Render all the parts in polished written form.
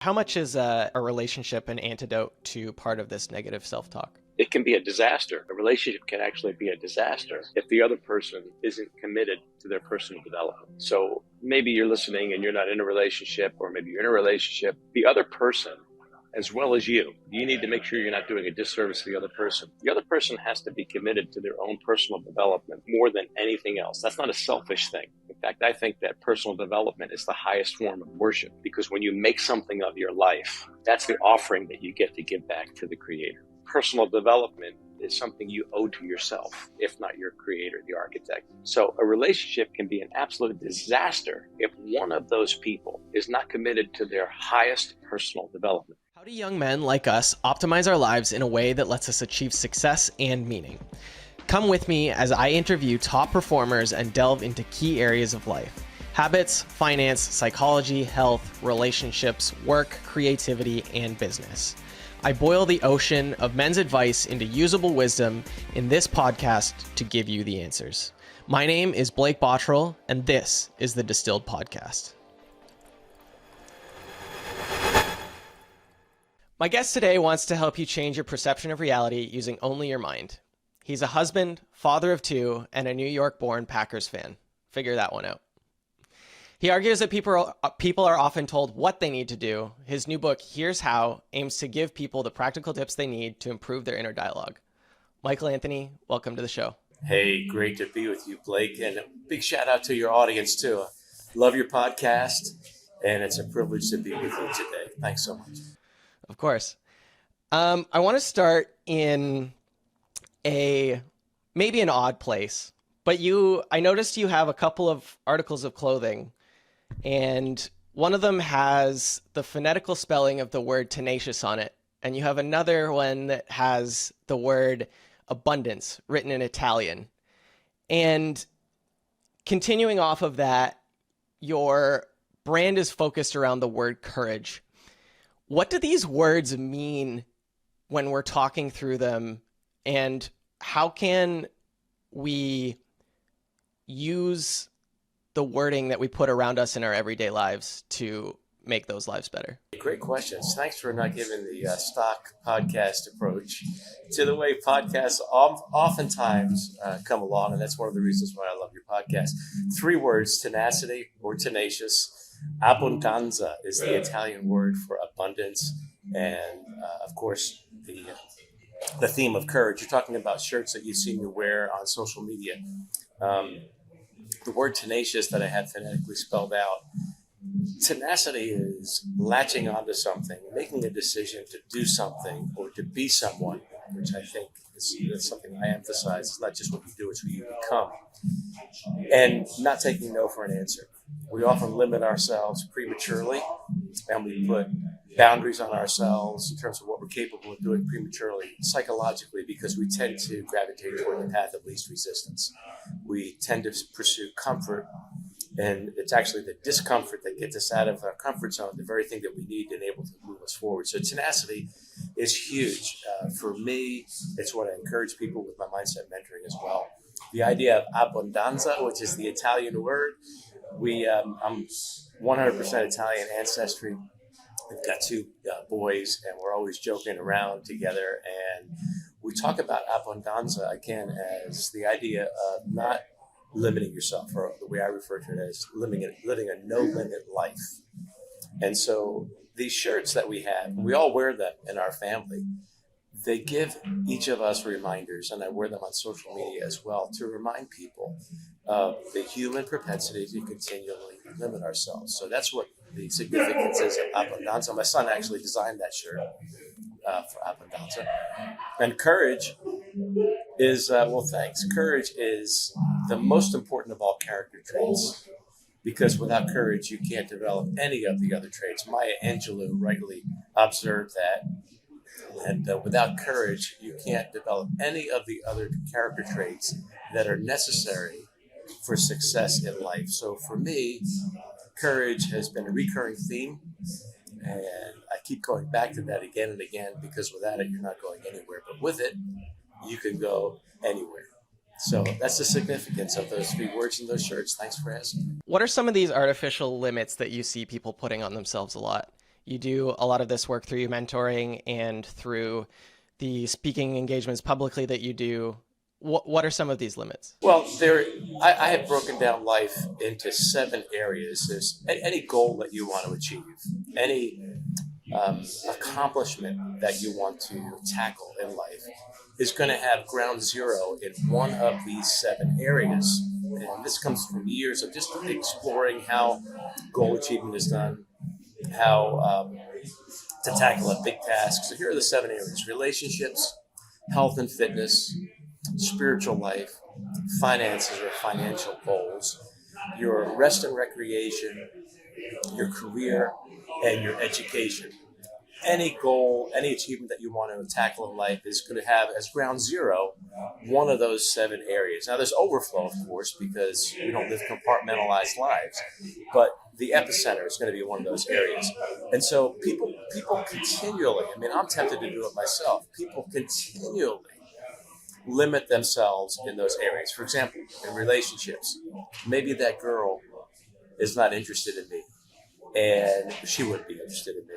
How much is a relationship an antidote to part of this negative self-talk? It can be a disaster. A relationship can actually be a disaster if the other person isn't committed to their personal development. So maybe you're listening and you're not in a relationship, or maybe you're in a relationship. The other person, as well as you need to make sure you're not doing a disservice to the other person. The other person has to be committed to their own personal development more than anything else. That's not a selfish thing. In fact, I think that personal development is the highest form of worship, because when you make something of your life, that's the offering that you get to give back to the Creator. Personal development is something you owe to yourself, if not your creator, the architect. So a relationship can be an absolute disaster if one of those people is not committed to their highest personal development. How do young men like us optimize our lives in a way that lets us achieve success and meaning? Come with me as I interview top performers and delve into key areas of life: habits, finance, psychology, health, relationships, work, creativity, and business. I boil the ocean of men's advice into usable wisdom in this podcast to give you the answers. My name is Blake Bottrell, and this is the Distilled Podcast. My guest today wants to help you change your perception of reality using only your mind. He's a husband, father of two, and a New York-born Packers fan. Figure that one out. He argues that people are often told what they need to do. His new book, Here's How, aims to give people the practical tips they need to improve their inner dialogue. Michael Anthony, welcome to the show. Hey, great to be with you, Blake. And a big shout out to your audience, too. Love your podcast, and it's a privilege to be with you today. Thanks so much. Of course. I want to start in maybe an odd place, but I noticed you have a couple of articles of clothing, and one of them has the phonetical spelling of the word tenacious on it, and you have another one that has the word abundance written in Italian. And continuing off of that, your brand is focused around the word courage. What do these words mean when we're talking through them, and how can we use the wording that we put around us in our everyday lives to make those lives better? Great questions. Thanks for not giving the stock podcast approach to the way podcasts oftentimes come along, and that's one of the reasons why I love your podcast. 3 words: tenacity or tenacious. Abbondanza is the Italian word for abundance, and of course the theme of courage. You're talking about shirts that you've seen me wear on social media. The word tenacious that I had phonetically spelled out. Tenacity is latching onto something, making a decision to do something or to be someone, which I think is something I emphasize. It's not just what you do, it's who you become. And not taking no for an answer. We often limit ourselves prematurely, and we put boundaries on ourselves in terms of what we're capable of doing prematurely, psychologically, because we tend to gravitate toward the path of least resistance. We tend to pursue comfort, and it's actually the discomfort that gets us out of our comfort zone, the very thing that we need and able to move us forward. So tenacity is huge. For me, it's what I encourage people with my mindset mentoring as well. The idea of abbondanza, which is the Italian word, I'm 100% Italian ancestry. We've got 2 boys, and we're always joking around together. And we talk about abbondanza, again, as the idea of not limiting yourself, or the way I refer to it as living a no-limit life. And so these shirts that we have, we all wear them in our family. They give each of us reminders, and I wear them on social media as well, to remind people of the human propensity to continually limit ourselves. So that's what the significance is of abbondanza. My son actually designed that shirt for abbondanza. And courage is, thanks. Courage is the most important of all character traits, because without courage, you can't develop any of the other traits. Maya Angelou rightly observed that. And without courage, you can't develop any of the other character traits that are necessary for success in life. So for me, courage has been a recurring theme, and I keep going back to that again and again, because without it, you're not going anywhere. But with it, you can go anywhere. So that's the significance of those 3 words in those shirts. Thanks for asking. What are some of these artificial limits that you see people putting on themselves a lot? You do a lot of this work through your mentoring and through the speaking engagements publicly that you do. What are some of these limits? Well, I have broken down life into 7 areas. There's any goal that you want to achieve, any accomplishment that you want to tackle in life is going to have ground zero in one of these 7 areas. And this comes from years of just exploring how goal achievement is done, how to tackle a big task. So here are the 7 areas: relationships, health and fitness, spiritual life, finances or financial goals, your rest and recreation, your career, and your education. Any goal, any achievement that you want to tackle in life is going to have as ground zero one of those 7 areas. Now, there's overflow, of course, because we don't live compartmentalized lives, but the epicenter is going to be one of those areas. And so people continually, I mean, I'm tempted to do it myself, people continually limit themselves in those areas. For example, in relationships, maybe that girl is not interested in me, and she wouldn't be interested in me.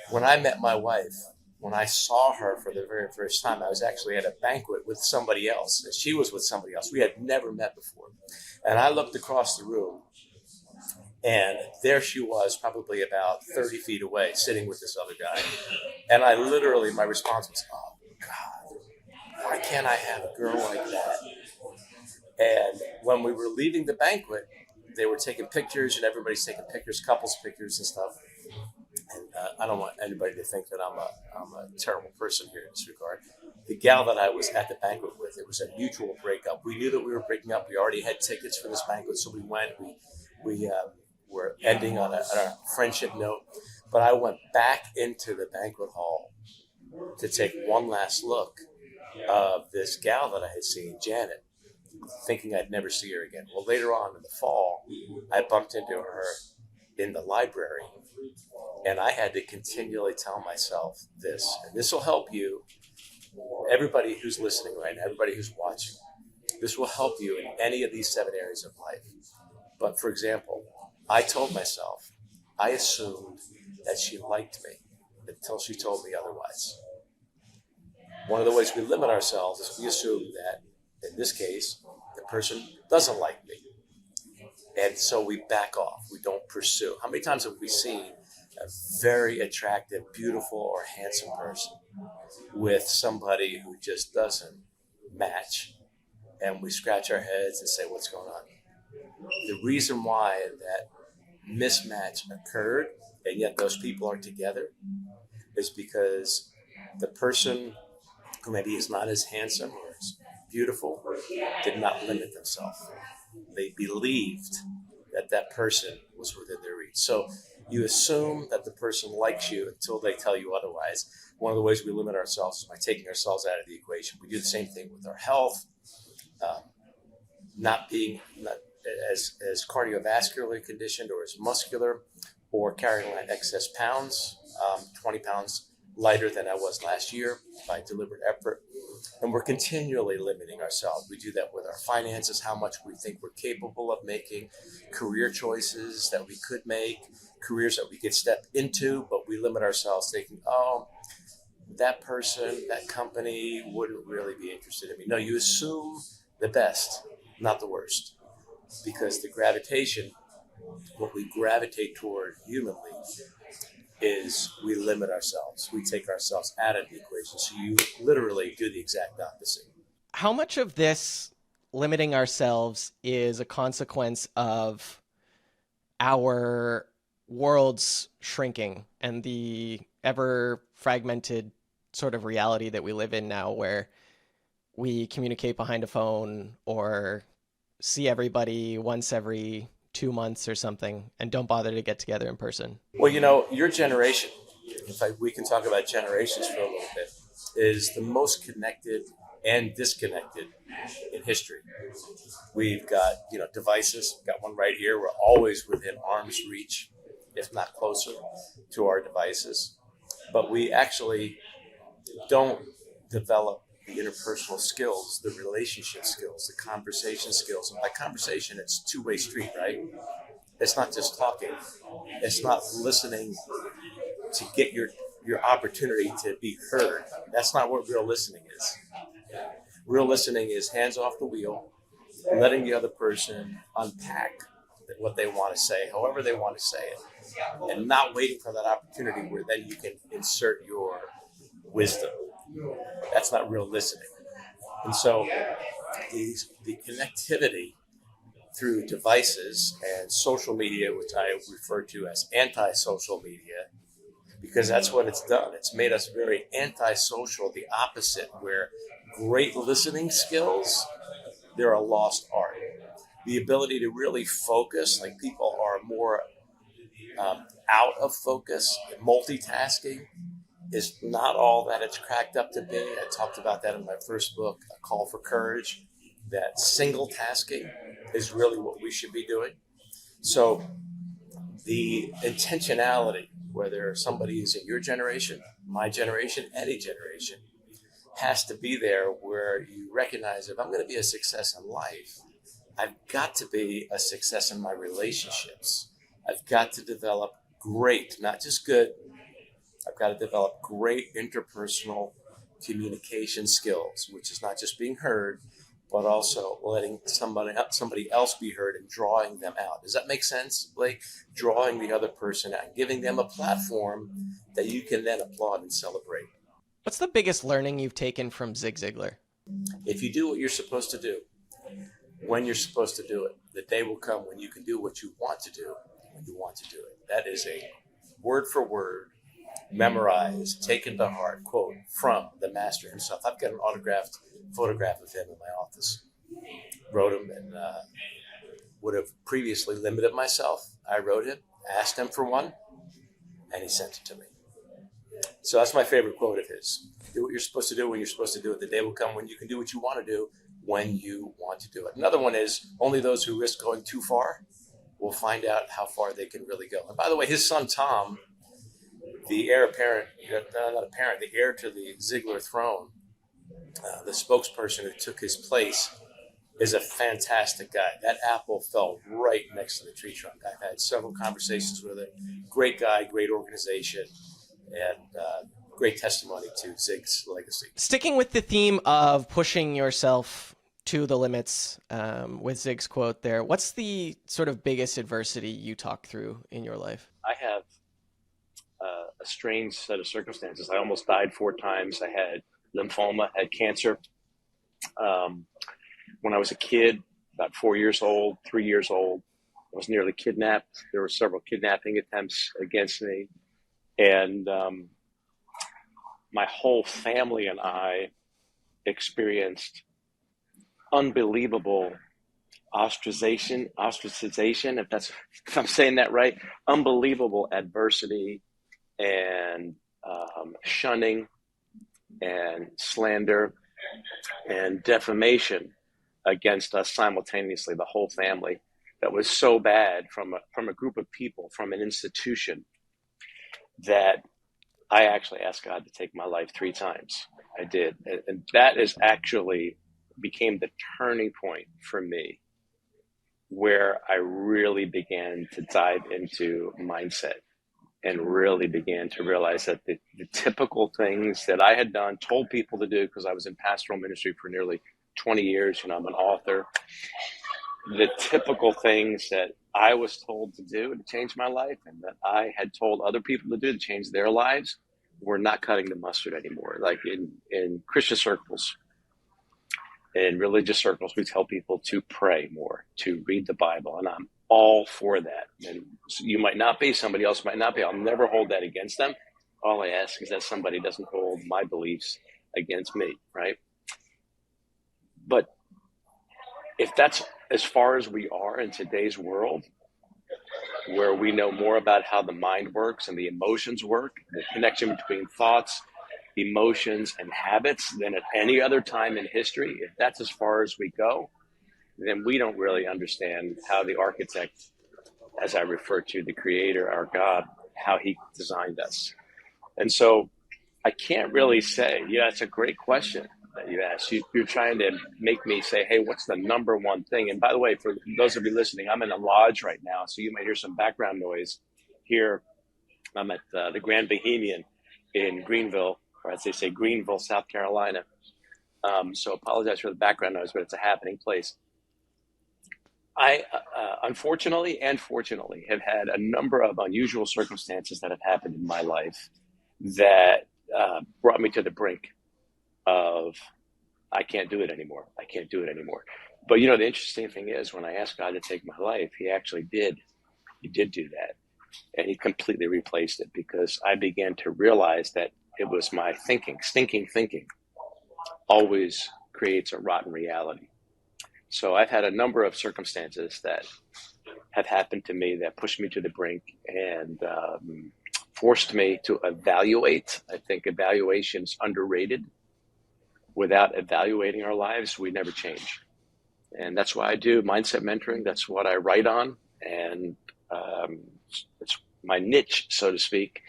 When I met my wife, when I saw her for the very first time, I was actually at a banquet with somebody else, and she was with somebody else. We had never met before. And I looked across the room, and there she was, probably about 30 feet away, sitting with this other guy. And I literally, my response was, oh, God, why can't I have a girl like that? And when we were leaving the banquet, they were taking pictures, and everybody's taking pictures, couples pictures and stuff. And I don't want anybody to think that I'm a terrible person here in this regard. The gal that I was at the banquet with, it was a mutual breakup. We knew that we were breaking up. We already had tickets for this banquet, so we went. We were ending on a friendship note. But I went back into the banquet hall to take one last look of this gal that I had seen, Janet, thinking I'd never see her again. Well, later on in the fall, I bumped into her in the library. And I had to continually tell myself this, and this will help you, everybody who's listening right now, everybody who's watching. This will help you in any of these 7 areas of life. But for example, I told myself, I assumed that she liked me until she told me otherwise. One of the ways we limit ourselves is we assume that, in this case, the person doesn't like me. And so we back off. We don't pursue. How many times have we seen a very attractive, beautiful, or handsome person with somebody who just doesn't match? And we scratch our heads and say, what's going on? The reason why that mismatch occurred, and yet those people are together, is because the person who maybe is not as handsome or as beautiful did not limit themselves. They believed that that person was within their reach. So you assume that the person likes you until they tell you otherwise. One of the ways we limit ourselves is by taking ourselves out of the equation. We do the same thing with our health, not as cardiovascularly conditioned or as muscular, or carrying around excess pounds, 20 pounds lighter than I was last year by deliberate effort. And we're continually limiting ourselves. We do that with our finances, how much we think we're capable of making, career choices that we could make, careers that we could step into, but we limit ourselves thinking, oh, that person, that company wouldn't really be interested in me. No, you assume the best, not the worst, because the gravitation, what we gravitate toward humanly, is we limit ourselves. We take ourselves out of the equation. So you literally do the exact opposite. How much of this limiting ourselves is a consequence of our world's shrinking and the ever fragmented sort of reality that we live in now, where we communicate behind a phone or see everybody once every 2 months or something and don't bother to get together in person? Well, your generation, in fact, we can talk about generations for a little bit, is the most connected and disconnected in history. We've got, devices. We've got one right here. We're always within arm's reach, if not closer, to our devices. But we actually don't develop the interpersonal skills, the relationship skills, the conversation skills. And by conversation, it's a two-way street, right? It's not just talking. It's not listening to get your opportunity to be heard. That's not what real listening is. Real listening is hands off the wheel, letting the other person unpack what they want to say, however they want to say it, and not waiting for that opportunity where then you can insert your wisdom. That's not real listening. And so the connectivity through devices and social media, which I refer to as anti-social media, because that's what it's done. It's made us very antisocial, the opposite, where great listening skills, they're a lost art. The ability to really focus, like people are more out of focus, multitasking is not all that it's cracked up to be. I talked about that in my first book, A Call for Courage, that single tasking is really what we should be doing. So the intentionality, whether somebody is in your generation, my generation, any generation, has to be there where you recognize if I'm going to be a success in life, I've got to be a success in my relationships. I've got to develop great, not just good, I've got to develop great interpersonal communication skills, which is not just being heard, but also letting somebody else be heard and drawing them out. Does that make sense? Like drawing the other person out, giving them a platform that you can then applaud and celebrate. What's the biggest learning you've taken from Zig Ziglar? If you do what you're supposed to do, when you're supposed to do it, the day will come when you can do what you want to do when you want to do it. That is a word for word, memorized, taken to heart quote from the master himself. I've got an autographed photograph of him in my office. Wrote him and would have previously limited myself. I wrote him, asked him for one, and he sent it to me. So that's my favorite quote of his. Do what you're supposed to do when you're supposed to do it. The day will come when you can do what you want to do when you want to do it. Another one is, only those who risk going too far will find out how far they can really go. And by the way, his son Tom, the heir apparent, not apparent, the heir to the Ziegler throne, the spokesperson who took his place, is a fantastic guy. That apple fell right next to the tree trunk. I've had several conversations with him. Great guy, great organization, and great testimony to Zig's legacy. Sticking with the theme of pushing yourself to the limits with Zig's quote there, what's the sort of biggest adversity you talked through in your life? I have a strange set of circumstances. I almost died 4 times. I had lymphoma, had cancer. When I was a kid, about 4 years old, 3 years old, I was nearly kidnapped. There were several kidnapping attempts against me. And my whole family and I experienced unbelievable ostracization, if I'm saying that right, unbelievable adversity and shunning and slander and defamation against us simultaneously, the whole family. That was so bad from a group of people, from an institution, that I actually asked God to take my life 3 times. I did. And that is actually became the turning point for me, where I really began to dive into mindset and really began to realize that the typical things that I had done, told people to do, because I was in pastoral ministry for nearly 20 years, and I'm an author, the typical things that I was told to do to change my life and that I had told other people to do to change their lives were not cutting the mustard anymore. Like in Christian circles, in religious circles, we tell people to pray more, to read the Bible, and I'm all for that. And you might not be, somebody else might not be. I'll never hold that against them. All I ask is that somebody doesn't hold my beliefs against me, right? But if that's as far as we are in today's world, where we know more about how the mind works and the emotions work, the connection between thoughts, emotions, and habits than at any other time in history, if that's as far as we go, then we don't really understand how the architect, as I refer to the creator, our God, how he designed us. And so I can't really say, yeah, it's a great question that you asked. You're trying to make me say, hey, what's the number one thing? And by the way, for those of you listening, I'm in a lodge right now, so you might hear some background noise here I'm at the Grand Bohemian in Greenville, or as they say, Greenville, South Carolina. So apologize for the background noise, but it's a happening place. I, unfortunately and fortunately, have had a number of unusual circumstances that have happened in my life that brought me to the brink of I can't do it anymore. I can't do it anymore. But you know, the interesting thing is when I asked God to take my life, he actually did. He did do that. And he completely replaced it because I began to realize that it was my thinking. Stinking thinking always creates a rotten reality. So I've had a number of circumstances that have happened to me that pushed me to the brink and forced me to evaluate. I think evaluation is underrated. Without evaluating our lives, we never change. And that's why I do mindset mentoring. That's what I write on. And it's my niche, so to speak,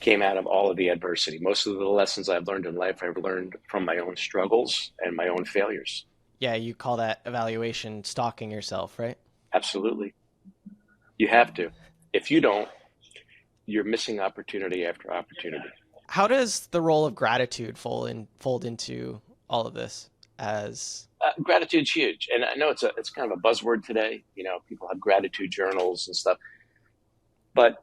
came out of all of the adversity. Most of the lessons I've learned in life, I've learned from my own struggles and my own failures. Yeah, you call that evaluation stalking yourself, right? Absolutely. You have to. If you don't, you're missing opportunity after opportunity. How does the role of gratitude fold into all of this as Gratitude's huge. And I know it's kind of a buzzword today. You know, people have gratitude journals and stuff. But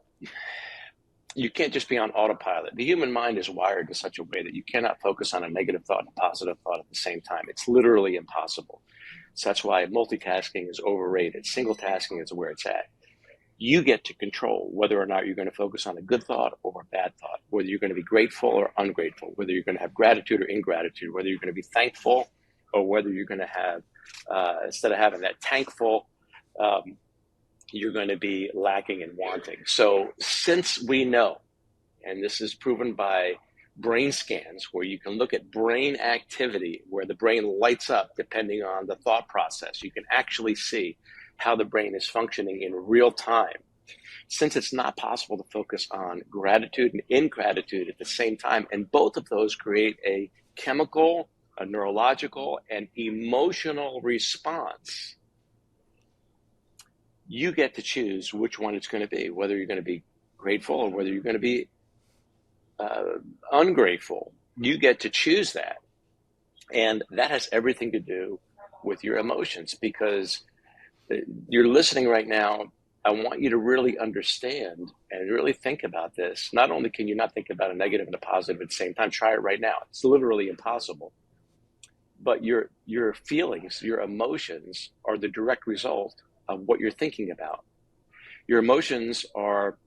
you can't just be on autopilot. The human mind is wired in such a way that you cannot focus on a negative thought and a positive thought at the same time. It's literally impossible. So that's why multitasking is overrated. Single tasking is where it's at. You get to control whether or not you're going to focus on a good thought or a bad thought, whether you're going to be grateful or ungrateful, whether you're going to have gratitude or ingratitude, whether you're going to be thankful or whether you're going to have, instead of having that tank full, you're going to be lacking and wanting. So since we know, and this is proven by brain scans where you can look at brain activity, where the brain lights up depending on the thought process, you can actually see how the brain is functioning in real time. Since it's not possible to focus on gratitude and ingratitude at the same time, and both of those create a chemical, a neurological, and emotional response, you get to choose which one it's going to be, whether you're going to be grateful or whether you're going to be ungrateful. You get to choose that. And that has everything to do with your emotions, because you're listening right now. I want you to really understand and really think about this. Not only can you not think about a negative and a positive at the same time, try it right now. It's literally impossible. But your feelings, your emotions are the direct result of what you're thinking about. Your emotions are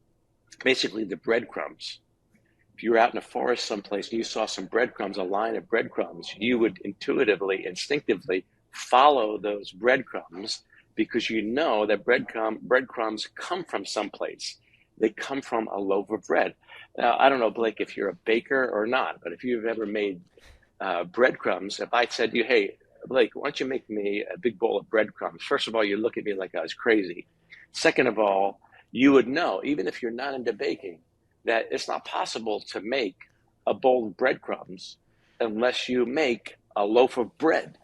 basically the breadcrumbs. If you were out in a forest someplace and you saw some breadcrumbs, a line of breadcrumbs, you would intuitively, instinctively follow those breadcrumbs because you know that breadcrumbs come from someplace. They come from a loaf of bread. Now, I don't know, Blake, if you're a baker or not, but if you've ever made breadcrumbs, if I said to you, hey, Blake, why don't you make me a big bowl of breadcrumbs? First of all, you look at me like I was crazy. Second of all, you would know, even if you're not into baking, that it's not possible to make a bowl of breadcrumbs unless you make a loaf of bread.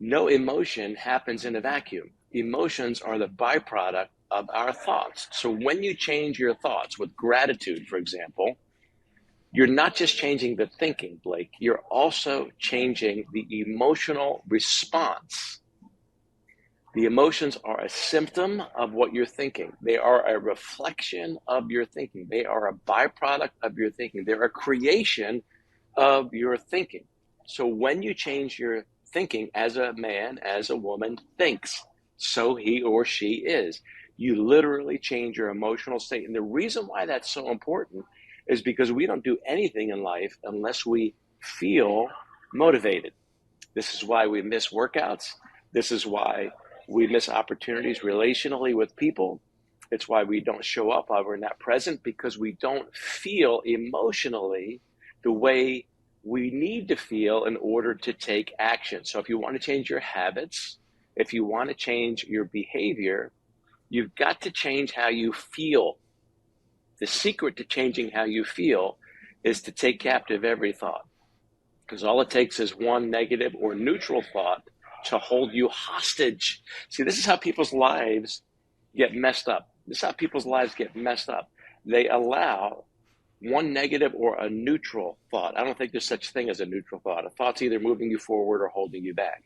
No emotion happens in a vacuum. Emotions are the byproduct of our thoughts. So when you change your thoughts with gratitude, for example, you're not just changing the thinking, Blake, you're also changing the emotional response. The emotions are a symptom of what you're thinking. They are a reflection of your thinking. They are a byproduct of your thinking. They're a creation of your thinking. So when you change your thinking, as a man, as a woman thinks, so he or she is. You literally change your emotional state. And the reason why that's so important is because we don't do anything in life unless we feel motivated. This is why we miss workouts. This is why we miss opportunities relationally with people. It's why we don't show up while we're not present, because we don't feel emotionally the way we need to feel in order to take action. So if you want to change your habits, if you want to change your behavior, you've got to change how you feel. The secret to changing how you feel is to take captive every thought, because all it takes is one negative or neutral thought to hold you hostage. See, this is how people's lives get messed up. This is how people's lives get messed up. they allow one negative or a neutral thought. I don't think there's such thing as a neutral thought. A thought's either moving you forward or holding you back.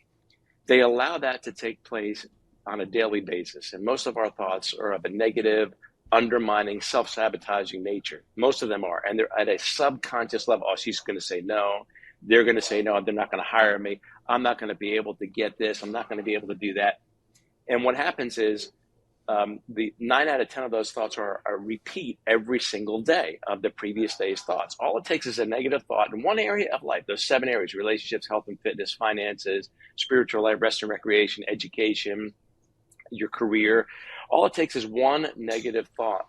They allow that to take place on a daily basis. And most of our thoughts are of a negative, undermining, self-sabotaging nature. Most of them are. And they're at a subconscious level. Oh, she's going to say no. They're going to say no. They're not going to hire me. I'm not going to be able to get this. I'm not going to be able to do that. And what happens is the 9 out of 10 of those thoughts are a repeat every single day of the previous day's thoughts. All it takes is a negative thought in one area of life. Those 7 areas: relationships, health and fitness, finances, spiritual life, rest and recreation, education, your career. All it takes is one negative thought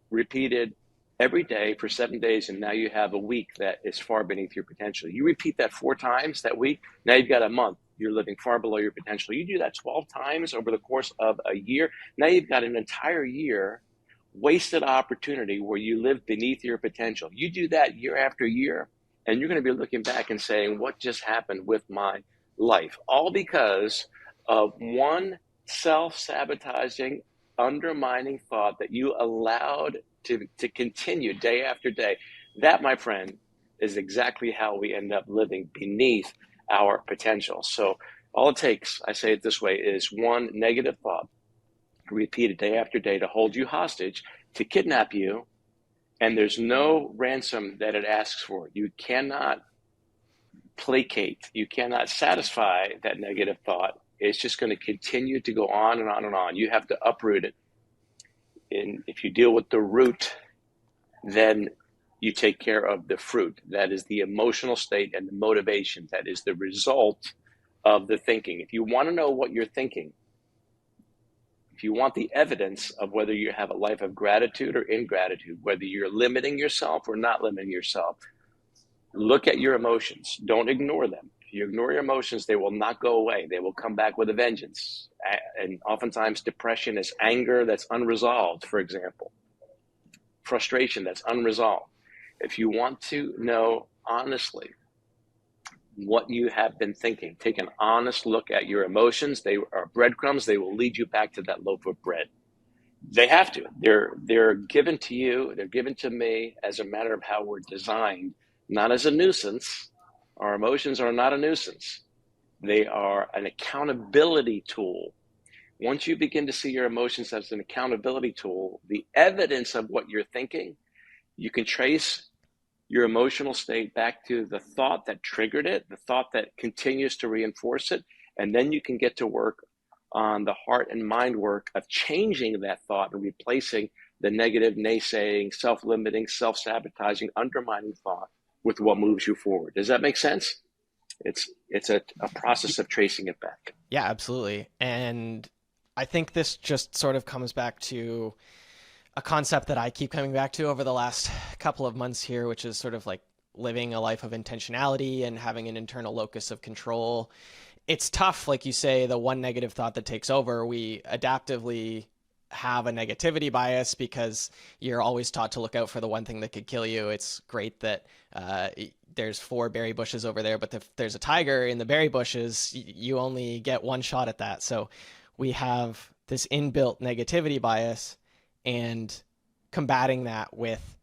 repeated every day for 7 days, and now you have a week that is far beneath your potential. You repeat that 4 times that week, now you've got a month. You're living far below your potential. You do that 12 times over the course of a year. Now you've got an entire year wasted opportunity where you live beneath your potential. You do that year after year, and you're going to be looking back and saying, what just happened with my life? All because of one self-sabotaging, undermining thought that you allowed to continue day after day. That, my friend, is exactly how we end up living beneath our potential. So all it takes, I say it this way, is one negative thought repeated day after day to hold you hostage, to kidnap you, and there's no ransom that it asks for. You cannot placate, you cannot satisfy that negative thought. It's just going to continue to go on and on and on. You have to uproot it. And if you deal with the root, then you take care of the fruit. That is the emotional state and the motivation. That is the result of the thinking. If you want to know what you're thinking, if you want the evidence of whether you have a life of gratitude or ingratitude, whether you're limiting yourself or not limiting yourself, look at your emotions. Don't ignore them. If you ignore your emotions, they will not go away. They will come back with a vengeance. And oftentimes depression is anger that's unresolved, for example. Frustration that's unresolved. If you want to know honestly what you have been thinking, take an honest look at your emotions. They are breadcrumbs. They will lead you back to that loaf of bread. They have to. They're given to you. They're given to me as a matter of how we're designed, not as a nuisance. Our emotions are not a nuisance. They are an accountability tool. Once you begin to see your emotions as an accountability tool, the evidence of what you're thinking, you can trace your emotional state back to the thought that triggered it, the thought that continues to reinforce it, and then you can get to work on the heart and mind work of changing that thought and replacing the negative, naysaying, self-limiting, self-sabotaging, undermining thought with what moves you forward. Does that make sense? It's a process of tracing it back. Yeah, absolutely. And I think this just sort of comes back to a concept that I keep coming back to over the last couple of months here, which is sort of like living a life of intentionality and having an internal locus of control. It's tough, like you say, the one negative thought that takes over. We adaptively have a negativity bias because you're always taught to look out for the one thing that could kill you. It's great that there's 4 berry bushes over there, but if there's a tiger in the berry bushes, you only get one shot at that. So we have this inbuilt negativity bias, and combating that with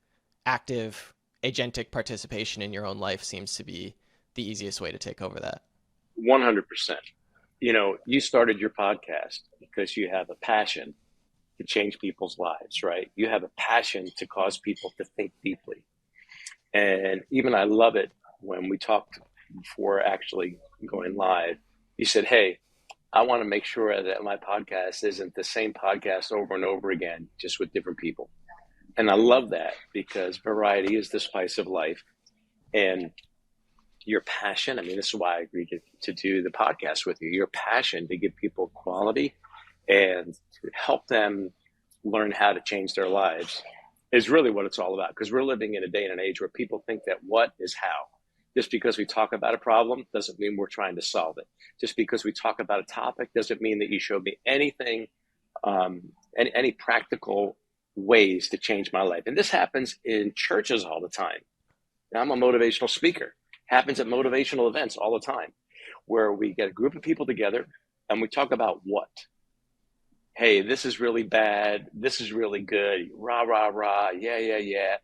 active agentic participation in your own life seems to be the easiest way to take over that. 100%. You know, you started your podcast because you have a passion to change people's lives, right? You have a passion to cause people to think deeply. And even I love it when we talked before actually going live, you said, hey, I want to make sure that my podcast isn't the same podcast over and over again, just with different people. And I love that because variety is the spice of life. And your passion, I mean, this is why I agreed to do the podcast with you, your passion to give people quality and to help them learn how to change their lives is really what it's all about. Because we're living in a day and an age where people think that what is how. Just because we talk about a problem doesn't mean we're trying to solve it. Just because we talk about a topic doesn't mean that you show me anything, any practical ways to change my life. And this happens in churches all the time. Now, I'm a motivational speaker. Happens at motivational events all the time, where we get a group of people together and we talk about what. hey, this is really bad, this is really good, rah, rah, rah, yeah, yeah, yeah.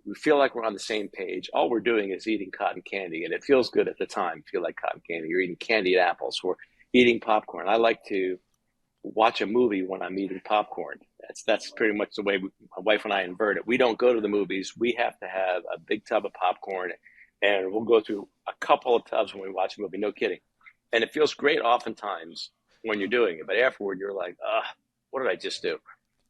We feel like we're on the same page. All we're doing is eating cotton candy, and it feels good at the time. You feel like cotton candy. You're eating candied apples or eating popcorn. I like to watch a movie when I'm eating popcorn. That's pretty much the way my wife and I invert it. We don't go to the movies. We have to have a big tub of popcorn, and we'll go through a couple of tubs when we watch a movie. No kidding. And it feels great oftentimes when you're doing it, but afterward you're like, what did I just do?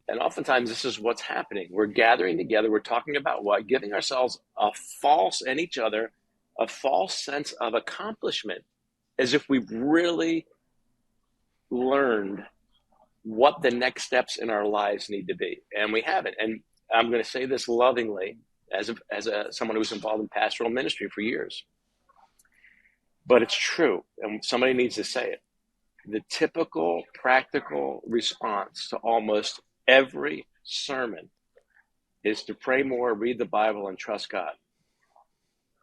And oftentimes this is what's happening. We're gathering together. We're talking about what? Giving ourselves a false and each other a false sense of accomplishment, as if we've really learned what the next steps in our lives need to be, and we haven't. And I'm going to say this lovingly, as someone who's involved in pastoral ministry for years, but it's true, and somebody needs to say it. The typical practical response to almost every sermon is to pray more, read the Bible, and trust God.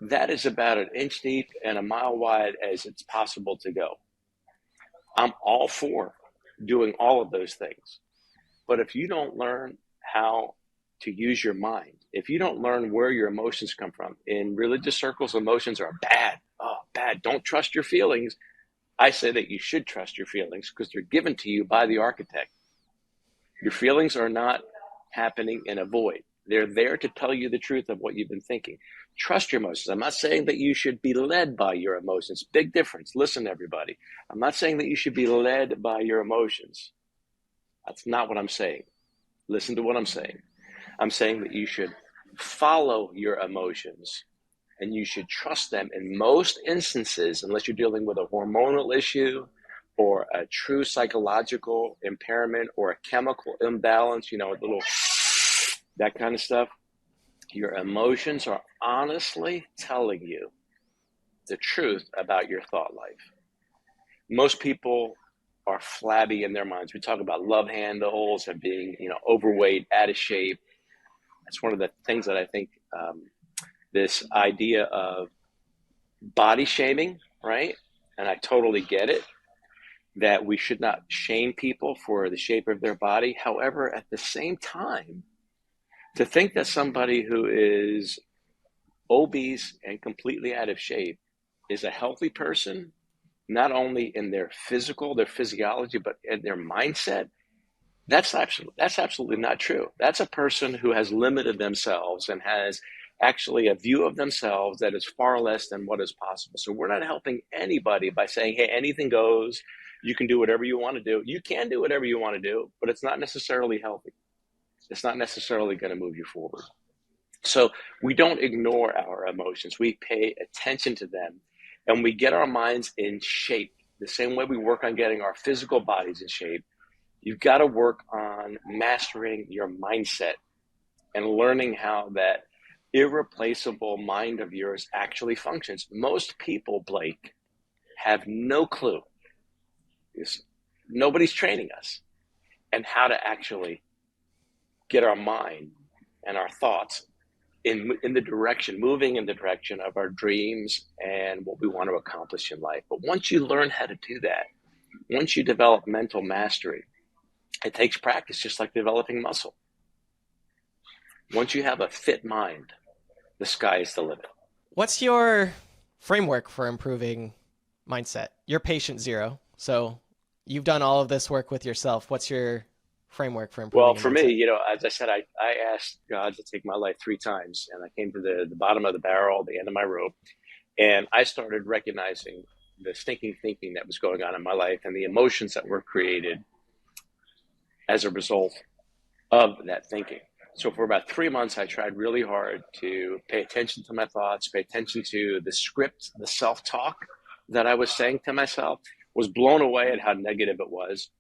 That is about an inch deep and a mile wide as it's possible to go. I'm all for doing all of those things. But if you don't learn how to use your mind, if you don't learn where your emotions come from, in religious circles, emotions are bad. Oh, bad. Don't trust your feelings. I say that you should trust your feelings because they're given to you by the architect. Your feelings are not happening in a void. They're there to tell you the truth of what you've been thinking. Trust your emotions. I'm not saying that you should be led by your emotions. Big difference. Listen, everybody. I'm not saying that you should be led by your emotions. That's not what I'm saying. Listen to what I'm saying. I'm saying that you should follow your emotions and you should trust them in most instances, unless you're dealing with a hormonal issue or a true psychological impairment or a chemical imbalance, a little, that kind of stuff. Your emotions are honestly telling you the truth about your thought life. Most people are flabby in their minds. We talk about love handles and being, overweight, out of shape. That's one of the things that I think this idea of body shaming, right? And I totally get it, that we should not shame people for the shape of their body. However, at the same time, to think that somebody who is obese and completely out of shape is a healthy person, not only in their physiology, but in their mindset, that's absolutely not true. That's a person who has limited themselves and has actually a view of themselves that is far less than what is possible. So we're not helping anybody by saying, hey, anything goes. You can do whatever you want to do. You can do whatever you want to do, but it's not necessarily healthy. It's not necessarily going to move you forward. So we don't ignore our emotions. We pay attention to them, and we get our minds in shape. The same way we work on getting our physical bodies in shape, you've got to work on mastering your mindset and learning how that irreplaceable mind of yours actually functions. Most people, Blake, have no clue. Nobody's training us and how to actually get our mind and our thoughts moving in the direction of our dreams and what we want to accomplish in life. But once you learn how to do that, once you develop mental mastery, it takes practice, just like developing muscle. Once you have a fit mind, the sky is the limit. What's your framework for improving mindset? You're patient zero, so you've done all of this work with yourself. What's your framework for improving Well, your for mindset? me, as I said, I asked God to take my life 3 times, and I came to the bottom of the barrel, the end of my rope, and I started recognizing the stinking thinking that was going on in my life and the emotions that were created as a result of that thinking. So for about 3 months, I tried really hard to pay attention to my thoughts, pay attention to the script, the self-talk that I was saying to myself. Was blown away at how negative it was,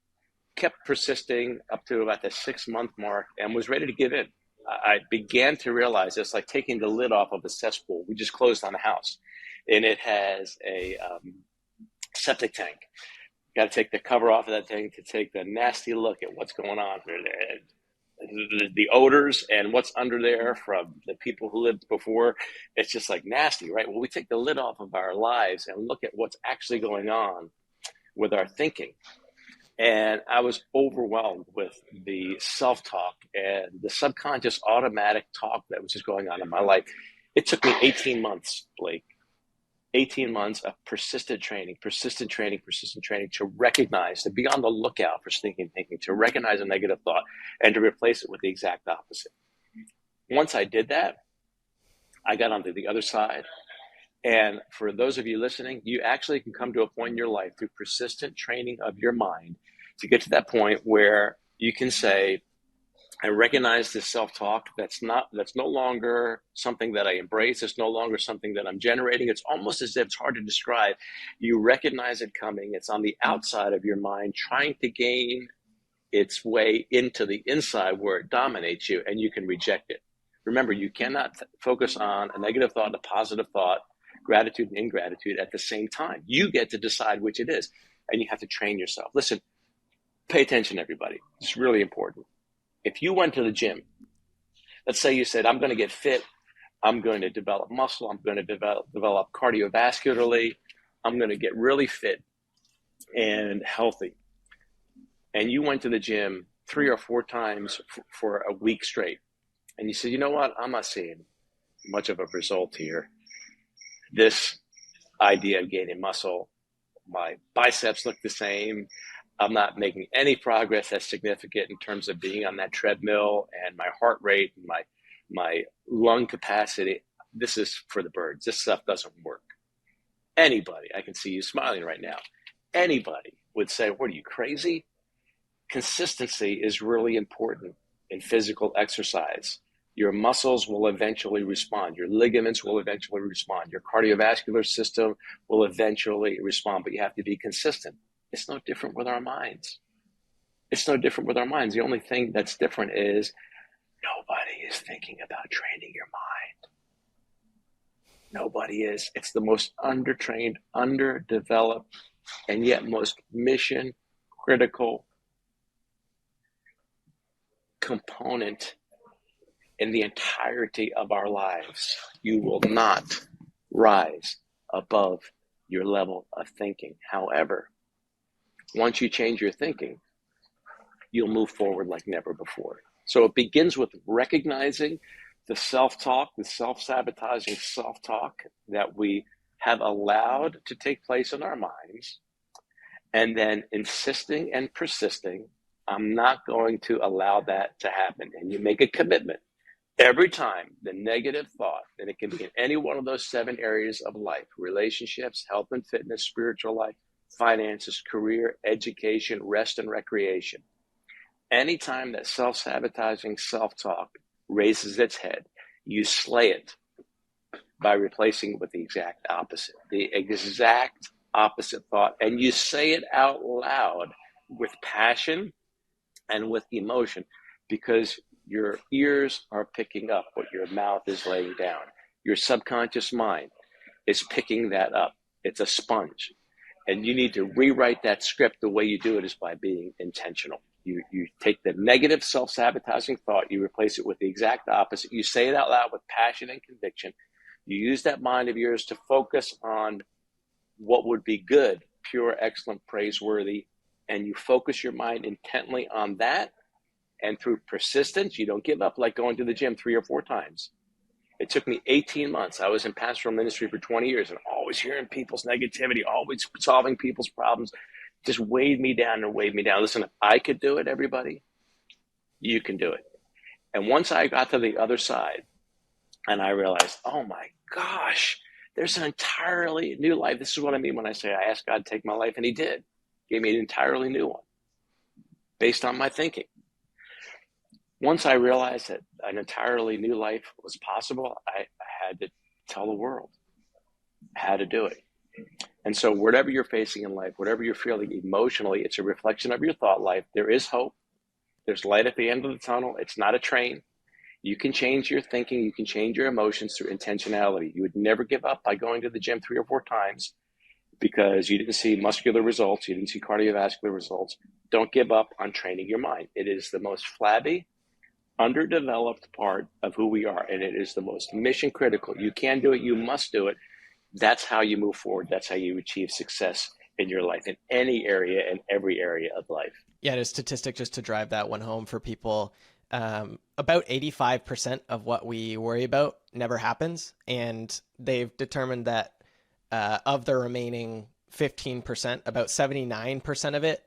kept persisting up to about the 6-month mark, and was ready to give in. I began to realize it's like taking the lid off of a cesspool. We just closed on a house, and it has a septic tank. You got to take the cover off of that thing to take the nasty look at what's going on there. The odors and what's under there from the people who lived before, it's just like nasty, right? Well, we take the lid off of our lives and look at what's actually going on with our thinking. And I was overwhelmed with the self-talk and the subconscious automatic talk that was just going on in my life. It took me 18 months, Blake, 18 months of persistent training to recognize, to be on the lookout for stinking thinking, to recognize a negative thought and to replace it with the exact opposite. Once I did that, I got onto the other side. And for those of you listening, you actually can come to a point in your life through persistent training of your mind to get to that point where you can say, I recognize this self-talk that's no longer something that I embrace. It's no longer something that I'm generating. It's almost as if it's hard to describe. You recognize it coming. It's on the outside of your mind, trying to gain its way into the inside where it dominates you, and you can reject it. Remember, you cannot focus on a negative thought and a positive thought, gratitude and ingratitude at the same time. You get to decide which it is, and you have to train yourself. Listen, pay attention, everybody. It's really important. If you went to the gym, let's say you said, I'm going to get fit, I'm going to develop muscle, I'm going to develop cardiovascularly, I'm going to get really fit and healthy. And you went to the gym 3 or 4 times for a week straight. And you said, you know what? I'm not seeing much of a result here. This idea of gaining muscle, my biceps look the same. I'm not making any progress that's significant in terms of being on that treadmill, and my heart rate and my lung capacity. This is for the birds. This stuff doesn't work. Anybody, I can see you smiling right now, anybody would say, what are you, crazy? Consistency is really important in physical exercise. Your muscles will eventually respond. Your ligaments will eventually respond. Your cardiovascular system will eventually respond, but you have to be consistent. It's no different with our minds. It's no different with our minds. The only thing that's different is nobody is thinking about training your mind. Nobody is. It's the most undertrained, underdeveloped, and yet most mission critical component in the entirety of our lives. You will not rise above your level of thinking. However, once you change your thinking, you'll move forward like never before. So it begins with recognizing the self-talk, the self-sabotaging self-talk that we have allowed to take place in our minds, and then insisting and persisting, I'm not going to allow that to happen. And you make a commitment. Every time the negative thought, and it can be in any one of those 7 areas of life, relationships, health and fitness, spiritual life, finances, career, education, rest and recreation. Anytime that self-sabotaging self-talk raises its head, you slay it by replacing it with the exact opposite. The exact opposite thought. And you say it out loud with passion and with emotion, because your ears are picking up what your mouth is laying down. Your subconscious mind is picking that up. It's a sponge. And you need to rewrite that script. The way you do it is by being intentional. You take the negative self-sabotaging thought, you replace it with the exact opposite. You say it out loud with passion and conviction. You use that mind of yours to focus on what would be good, pure, excellent, praiseworthy, and you focus your mind intently on that. And through persistence, you don't give up, like going to the gym 3 or 4 times. It took me 18 months. I was in pastoral ministry for 20 years and always hearing people's negativity, always solving people's problems, just weighed me down and weighed me down. Listen, if I could do it, everybody, you can do it. And once I got to the other side and I realized, oh my gosh, there's an entirely new life. This is what I mean when I say I asked God to take my life, and he did. Gave me an entirely new one based on my thinking. Once I realized that an entirely new life was possible, I had to tell the world how to do it. And so whatever you're facing in life, whatever you're feeling emotionally, it's a reflection of your thought life. There is hope. There's light at the end of the tunnel. It's not a train. You can change your thinking. You can change your emotions through intentionality. You would never give up by going to the gym 3 or 4 times because you didn't see muscular results. You didn't see cardiovascular results. Don't give up on training your mind. It is the most flabby, underdeveloped part of who we are, and it is the most mission critical. You can do it. You must do it. That's how you move forward. That's how you achieve success in your life, in any area, in every area of life. Yeah, and a statistic just to drive that one home for people. About 85% of what we worry about never happens. And they've determined that of the remaining 15%, about 79% of it,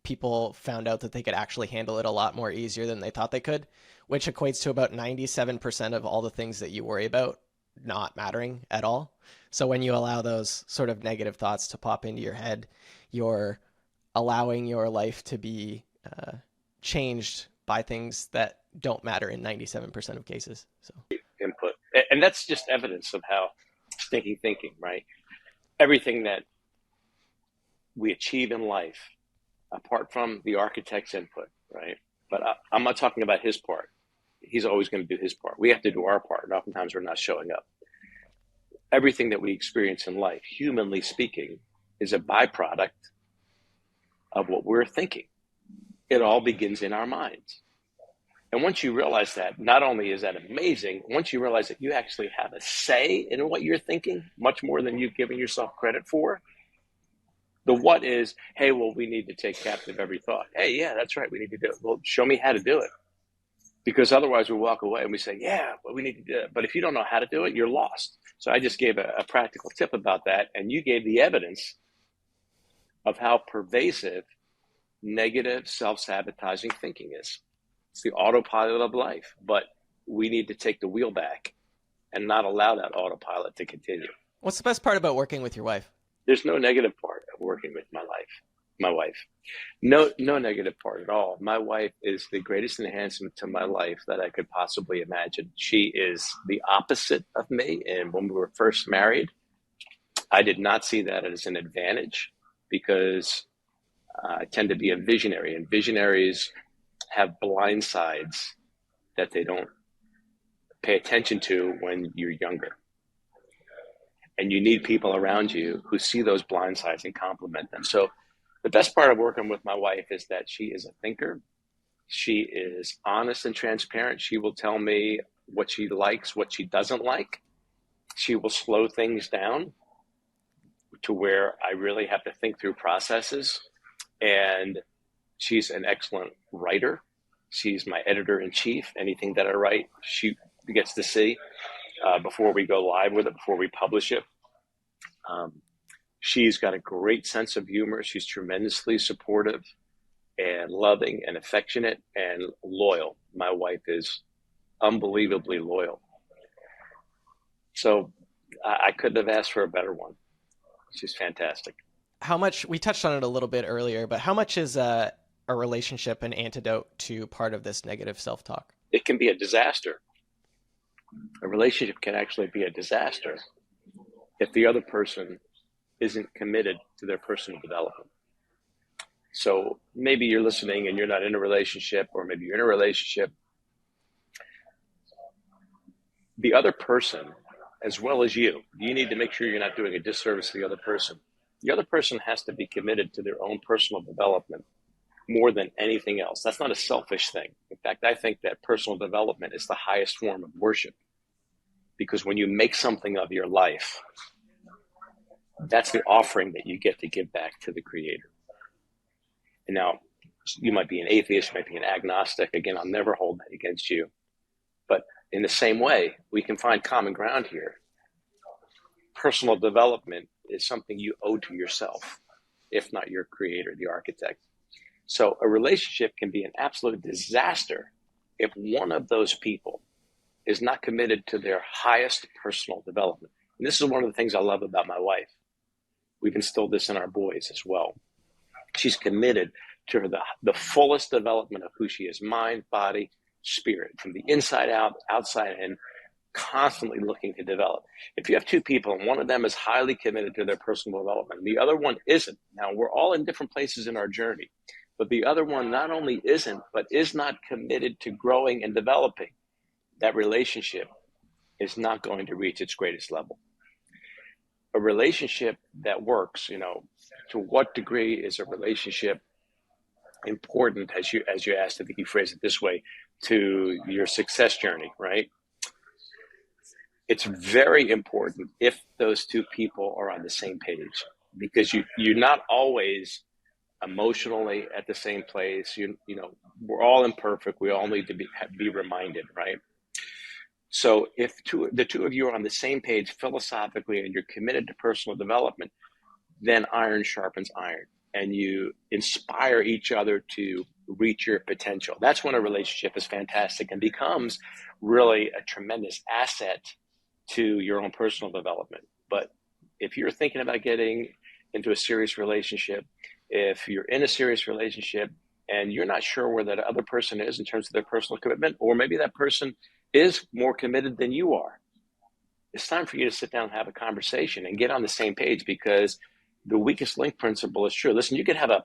people found out that they could actually handle it a lot more easier than they thought they could, which equates to about 97% of all the things that you worry about not mattering at all. So when you allow those sort of negative thoughts to pop into your head, you're allowing your life to be changed by things that don't matter in 97% of cases. So Input. And that's just evidence of how stinky thinking, right? Everything that we achieve in life, apart from the architect's input, right? But I'm not talking about his part. He's always going to do his part. We have to do our part, and oftentimes we're not showing up. Everything that we experience in life, humanly speaking, is a byproduct of what we're thinking. It all begins in our minds. And once you realize that, not only is that amazing, once you realize that you actually have a say in what you're thinking, much more than you've given yourself credit for, the what is, hey, well, we need to take captive every thought. Hey, yeah, that's right, we need to do it. Well, show me how to do it. Because otherwise we walk away and we say, yeah, well, we need to do it. But if you don't know how to do it, you're lost. So I just gave a practical tip about that. And you gave the evidence of how pervasive negative self-sabotaging thinking is. It's the autopilot of life, but we need to take the wheel back and not allow that autopilot to continue. what's the best part about working with your wife? There's no negative part of working with my wife. No negative part at all. My wife is the greatest enhancement to my life that I could possibly imagine. She is the opposite of me. And when we were first married, I did not see that as an advantage because I tend to be a visionary, and visionaries have blind sides that they don't pay attention to when you're younger. And you need people around you who see those blind sides and complement them. So the best part of working with my wife is that she is a thinker. She is honest and transparent. She will tell me what she likes, what she doesn't like. She will slow things down to where I really have to think through processes. And she's an excellent writer. She's my editor-in-chief. Anything that I write, she gets to see before we go live with it, before we publish it. She's got a great sense of humor. She's tremendously supportive and loving and affectionate and loyal. My wife is unbelievably loyal. So I couldn't have asked for a better one. She's fantastic. How much, we touched on it a little bit earlier, but how much is a relationship an antidote to part of this negative self-talk? It can be a disaster. A relationship can actually be a disaster if the other person isn't committed to their personal development. So maybe you're listening and you're not in a relationship, or maybe you're in a relationship. The other person, as well as you need to make sure you're not doing a disservice to the other person. The other person has to be committed to their own personal development more than anything else. That's not a selfish thing. In fact, I think that personal development is the highest form of worship, because when you make something of your life, that's the offering that you get to give back to the Creator. And now, you might be an atheist, you might be an agnostic. Again, I'll never hold that against you. But in the same way, we can find common ground here. Personal development is something you owe to yourself, if not your Creator, the architect. So a relationship can be an absolute disaster if one of those people is not committed to their highest personal development. And this is one of the things I love about my wife. We've instilled this in our boys as well. She's committed to the fullest development of who she is, mind, body, spirit, from the inside out, outside in, constantly looking to develop. If you have two people and one of them is highly committed to their personal development and the other one isn't, now we're all in different places in our journey, but the other one not only isn't, but is not committed to growing and developing, that relationship is not going to reach its greatest level. A relationship that works, to what degree is a relationship important, as you asked, I think you phrased it this way, to your success journey, right? It's very important if those two people are on the same page. because you're not always emotionally at the same place. You know, we're all imperfect. We all need to be reminded, right? So if the two of you are on the same page philosophically and you're committed to personal development, then iron sharpens iron, and you inspire each other to reach your potential. That's when a relationship is fantastic and becomes really a tremendous asset to your own personal development. But if you're thinking about getting into a serious relationship, if you're in a serious relationship and you're not sure where that other person is in terms of their personal commitment, or maybe that person is more committed than you are, it's time for you to sit down and have a conversation and get on the same page, because the weakest link principle is true. Listen, you could have a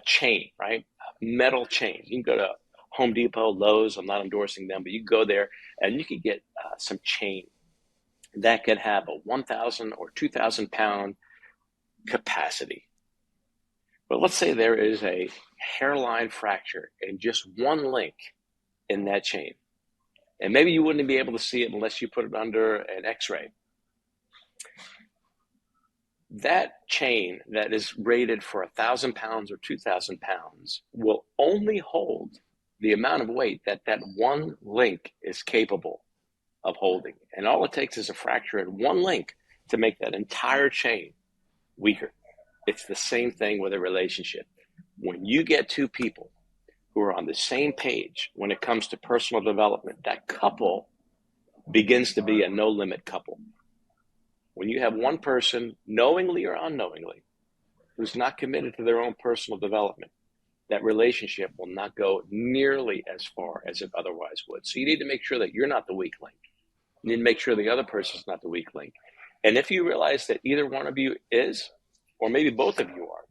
chain, right? A metal chain. You can go to Home Depot, Lowe's. I'm not endorsing them, but you go there and you could get some chain that could have a 1,000 or 2,000 pound capacity. But let's say there is a hairline fracture in just one link in that chain. And maybe you wouldn't be able to see it unless you put it under an x-ray. That chain that is rated for 1,000 pounds or 2,000 pounds will only hold the amount of weight that that one link is capable of holding. And all it takes is a fracture in one link to make that entire chain weaker. It's the same thing with a relationship. When you get two people who are on the same page when it comes to personal development, that couple begins to be a no-limit couple. When you have one person, knowingly or unknowingly, who's not committed to their own personal development, that relationship will not go nearly as far as it otherwise would. So you need to make sure that you're not the weak link. You need to make sure the other person's not the weak link. And if you realize that either one of you is, or maybe both of you are,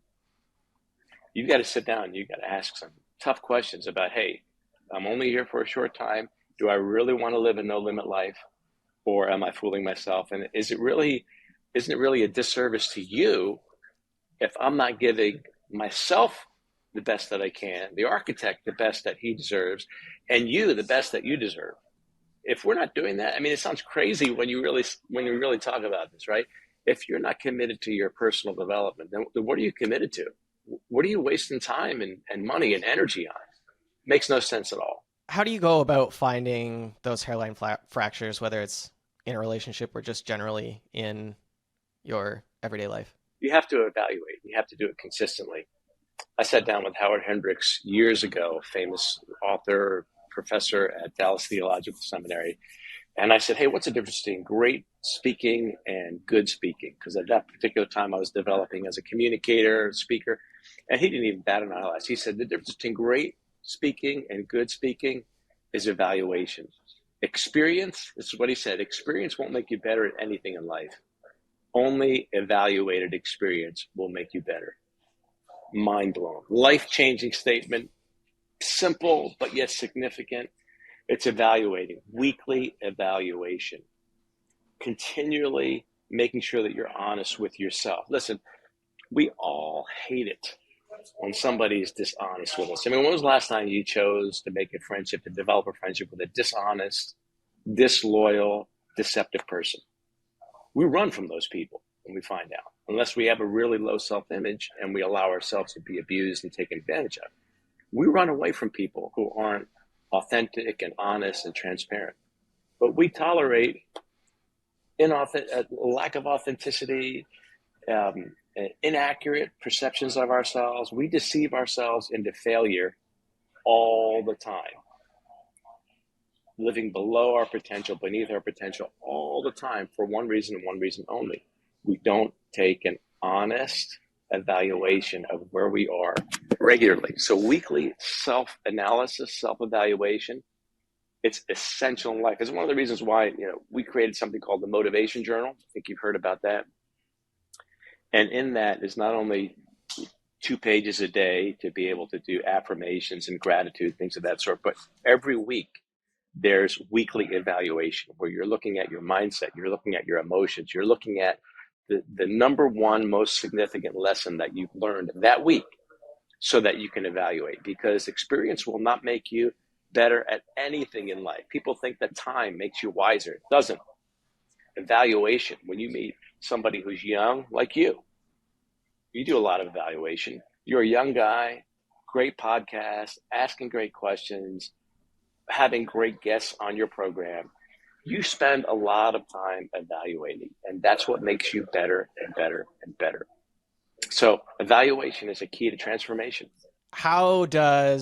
you've got to sit down and you've got to ask some tough questions about, hey, I'm only here for a short time. Do I really want to live a no-limit life? Or am I fooling myself? And isn't it really a disservice to you if I'm not giving myself the best that I can, the architect the best that he deserves, and you the best that you deserve? If we're not doing that, I mean, it sounds crazy when you really talk about this, right? If you're not committed to your personal development, then what are you committed to? What are you wasting time and money and energy on? Makes no sense at all. How do you go about finding those hairline fractures, whether it's in a relationship or just generally in your everyday life? You have to evaluate. You have to do it consistently. I sat down with Howard Hendricks years ago, famous author, professor at Dallas Theological Seminary. And I said, hey, what's the difference between great speaking and good speaking? Because at that particular time, I was developing as a communicator, speaker, and he didn't even bat an eyelash. He said, the difference between great speaking and good speaking is evaluation. Experience, this is what he said, experience won't make you better at anything in life. Only evaluated experience will make you better. Mind blown. Life-changing statement, simple but yet significant. It's evaluating, weekly evaluation, continually making sure that you're honest with yourself. Listen, we all hate it when somebody is dishonest with us. I mean, when was the last time you chose to make a friendship, to develop a friendship with a dishonest, disloyal, deceptive person? We run from those people when we find out, unless we have a really low self-image and we allow ourselves to be abused and taken advantage of. We run away from people who aren't authentic and honest and transparent. But we tolerate lack of authenticity, inaccurate perceptions of ourselves. We deceive ourselves into failure all the time, living below our potential, beneath our potential all the time for one reason and one reason only. We don't take an honest evaluation of where we are regularly. So weekly self-analysis, self-evaluation, it's essential in life. It's one of the reasons why we created something called the Motivation Journal. I think you've heard about that. And in that is not only 2 pages a day to be able to do affirmations and gratitude, things of that sort, but every week there's weekly evaluation where you're looking at your mindset, you're looking at your emotions, you're looking at the number one most significant lesson that you've learned that week so that you can evaluate, because experience will not make you better at anything in life. People think that time makes you wiser. It doesn't. Evaluation, when you meet somebody who's young like you, You do a lot of evaluation. You're a young guy, great podcast, asking great questions, having great guests on your program. You spend a lot of time evaluating, and that's what makes you better and better and better. So evaluation is a key to transformation. What are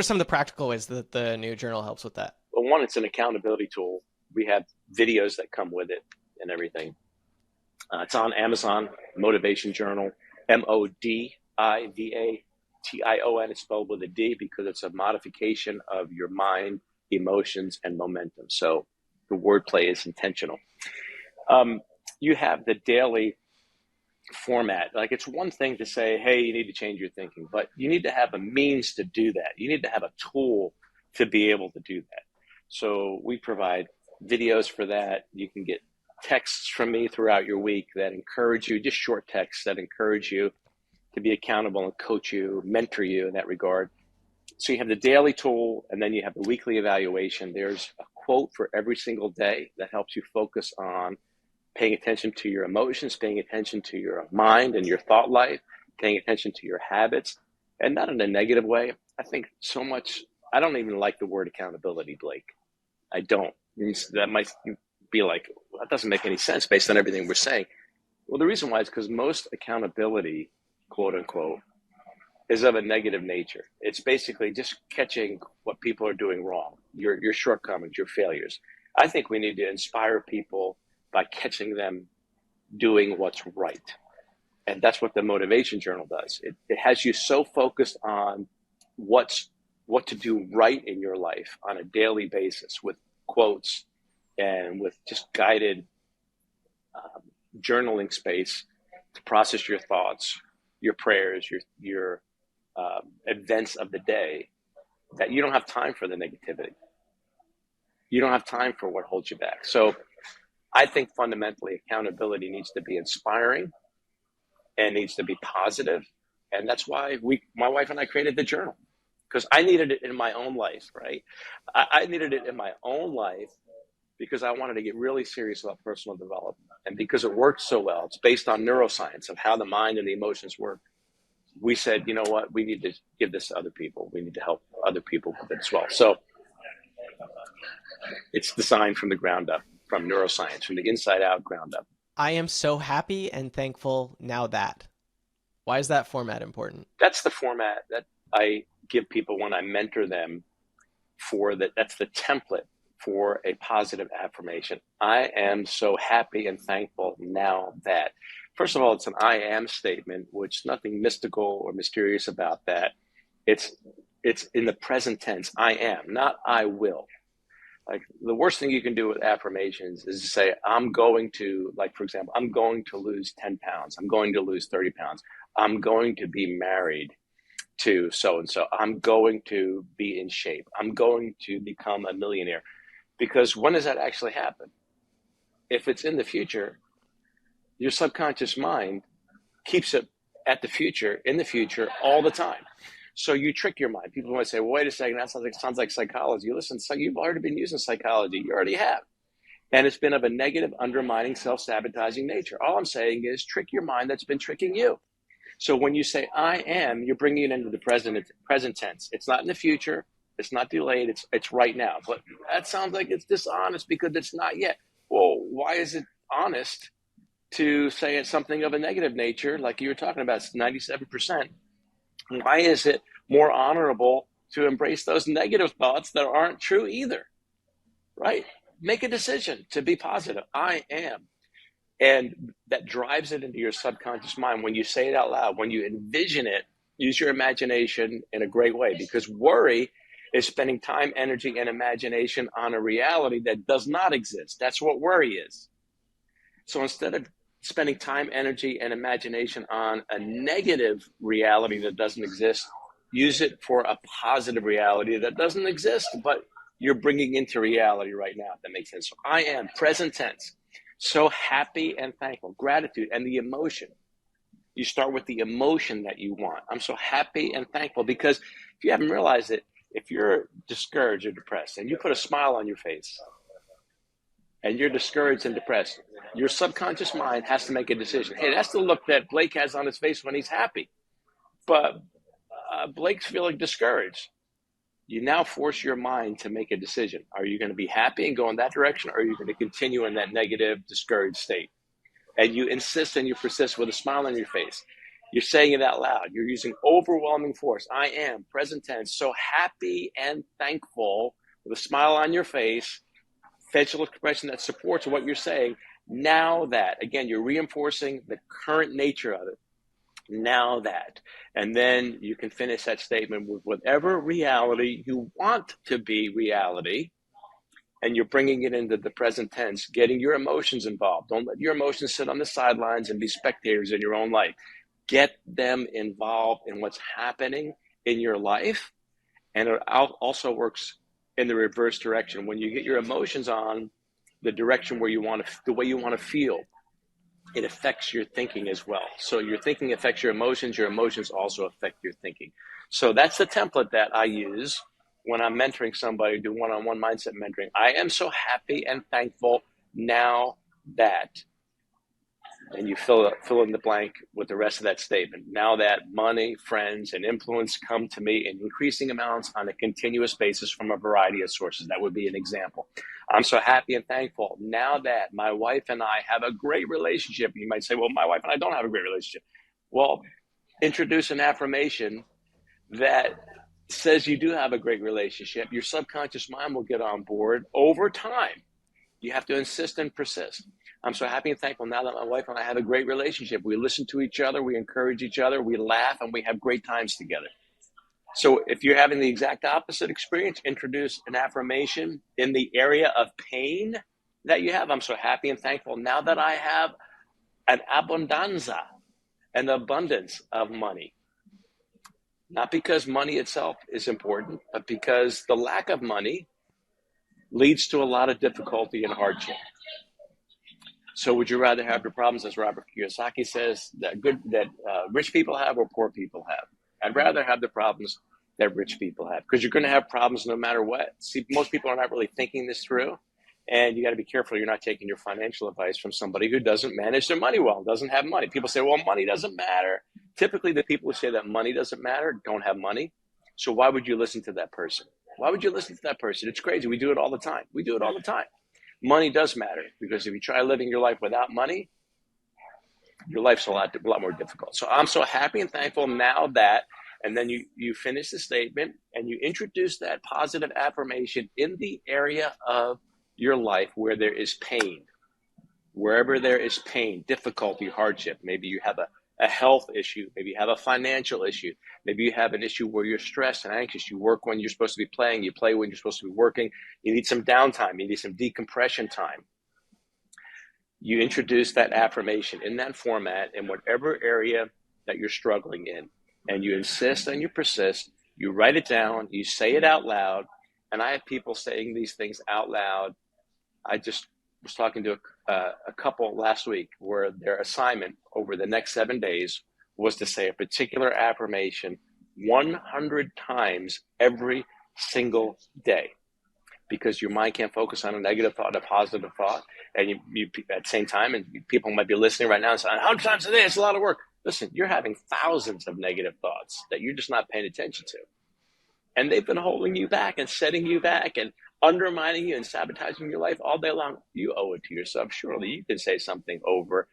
some of the practical ways that the new journal helps with that? Well, one, it's an accountability tool. We have videos that come with it and everything. It's on Amazon, Motivation Journal, Modivatation. It's spelled with a D because it's a modification of your mind, emotions, and momentum. So the wordplay is intentional. You have the daily format. Like, it's one thing to say, hey, you need to change your thinking, but you need to have a means to do that. You need to have a tool to be able to do that. So we provide videos for that. You can get texts from me throughout your week that encourage you, just short texts that encourage you to be accountable and coach you, mentor you in that regard. So you have the daily tool, and then you have the weekly evaluation. There's a quote for every single day that helps you focus on paying attention to your emotions, paying attention to your mind and your thought life, paying attention to your habits, and not in a negative way. I think so much, I don't even like the word accountability, Blake. I don't. That might be like, well, that doesn't make any sense based on everything we're saying. Well, the reason why is because most accountability, quote unquote, is of a negative nature. It's basically just catching what people are doing wrong, your shortcomings, your failures. I think we need to inspire people by catching them doing what's right. And that's what the Motivation Journal does. It has you so focused on what to do right in your life on a daily basis with quotes and with just guided journaling space to process your thoughts, your prayers, your events of the day, that you don't have time for the negativity. You don't have time for what holds you back. So I think fundamentally accountability needs to be inspiring and needs to be positive. And that's why my wife and I created the journal, because I needed it in my own life, right? I needed it in my own life because I wanted to get really serious about personal development. And because it worked so well, it's based on neuroscience of how the mind and the emotions work. We said, you know what, we need to give this to other people. We need to help other people with it as well. So it's designed from the ground up, from neuroscience, from the inside out, ground up. I am so happy and thankful now that. Why is that format important? That's the format that I give people when I mentor them for that. That's the template for a positive affirmation. I am so happy and thankful now that. First of all, it's an I am statement, which nothing mystical or mysterious about that. It's in the present tense. I am, not I will. Like, the worst thing you can do with affirmations is to say, I'm going to, like, for example, I'm going to lose 10 pounds. I'm going to lose 30 pounds. I'm going to be married to so-and-so. I'm going to be in shape. I'm going to become a millionaire. Because when does that actually happen? If it's in the future, your subconscious mind keeps it at the future, in the future, all the time. So you trick your mind. People might say, well, wait a second, that sounds like psychology. Listen, so you've already been using psychology. You already have. And it's been of a negative, undermining, self-sabotaging nature. All I'm saying is trick your mind that's been tricking you. So when you say I am, you're bringing it into the present tense. It's not in the future. It's not delayed. It's right now. But that sounds like it's dishonest because it's not yet. Well, why is it honest to say it's something of a negative nature, like you were talking about, 97%? Why is it more honorable to embrace those negative thoughts that aren't true either, right? Make a decision to be positive. I am. And that drives it into your subconscious mind. When you say it out loud, when you envision it, use your imagination in a great way, because worry is spending time, energy, and imagination on a reality that does not exist. That's what worry is. So instead of spending time, energy, and imagination on a negative reality that doesn't exist, use it for a positive reality that doesn't exist, but you're bringing into reality right now, if that makes sense. So I am, present tense, so happy and thankful, gratitude, and the emotion. You start with the emotion that you want. I'm so happy and thankful, because if you haven't realized it, if you're discouraged or depressed and you put a smile on your face and you're discouraged and depressed, your subconscious mind has to make a decision. Hey, that's the look that Blake has on his face when he's happy. But Blake's feeling discouraged. You now force your mind to make a decision. Are you going to be happy and go in that direction, or are you going to continue in that negative, discouraged state? And you insist and you persist with a smile on your face. You're saying it out loud. You're using overwhelming force. I am, present tense, so happy and thankful with a smile on your face, facial expression that supports what you're saying. Now that, again, you're reinforcing the current nature of it. Now that. And then you can finish that statement with whatever reality you want to be reality, and you're bringing it into the present tense, getting your emotions involved. Don't let your emotions sit on the sidelines and be spectators in your own life. Get them involved in what's happening in your life. And it also works in the reverse direction. When you get your emotions on the direction where you want to, the way you want to feel, it affects your thinking as well. So your thinking affects your emotions also affect your thinking. So that's the template that I use when I'm mentoring somebody, do one-on-one mindset mentoring. I am so happy and thankful now that, and you fill in the blank with the rest of that statement. Now that money, friends, and influence come to me in increasing amounts on a continuous basis from a variety of sources. That would be an example. I'm so happy and thankful now that my wife and I have a great relationship. You might say, well, my wife and I don't have a great relationship. Well, introduce an affirmation that says you do have a great relationship. Your subconscious mind will get on board over time. You have to insist and persist. I'm so happy and thankful now that my wife and I have a great relationship. We listen to each other, we encourage each other, we laugh, and we have great times together. So if you're having the exact opposite experience, introduce an affirmation in the area of pain that you have. I'm so happy and thankful now that I have an abundanza, an abundance of money. Not because money itself is important, but because the lack of money leads to a lot of difficulty and hardship. So would you rather have the problems, as Robert Kiyosaki says, that rich people have or poor people have? I'd rather have the problems that rich people have, because you're going to have problems no matter what. See, most people are not really thinking this through, and you got to be careful you're not taking your financial advice from somebody who doesn't manage their money well, doesn't have money. People say, well, money doesn't matter. Typically, the people who say that money doesn't matter don't have money. So why would you listen to that person? Why would you listen to that person? It's crazy. We do it all the time. We do it all the time. Money does matter, because if you try living your life without money, your life's a lot more difficult. So I'm so happy and thankful now that, and then you finish the statement and you introduce that positive affirmation in the area of your life where there is pain. Wherever there is pain, difficulty, hardship, maybe you have a health issue, maybe you have a financial issue, maybe you have an issue where you're stressed and anxious, you work when you're supposed to be playing, you play when you're supposed to be working, you need some downtime, you need some decompression time. You introduce that affirmation in that format in whatever area that you're struggling in, and you insist and you persist, you write it down, you say it out loud, and I have people saying these things out loud. I just was talking to a couple last week where their assignment over the next 7 days was to say a particular affirmation 100 times every single day, because your mind can't focus on a negative thought, a positive thought. And you at the same time, and people might be listening right now and saying, 100 times a day, it's a lot of work. Listen, you're having thousands of negative thoughts that you're just not paying attention to. And they've been holding you back and setting you back and undermining you and sabotaging your life all day long. You owe it to yourself. Surely you can say something over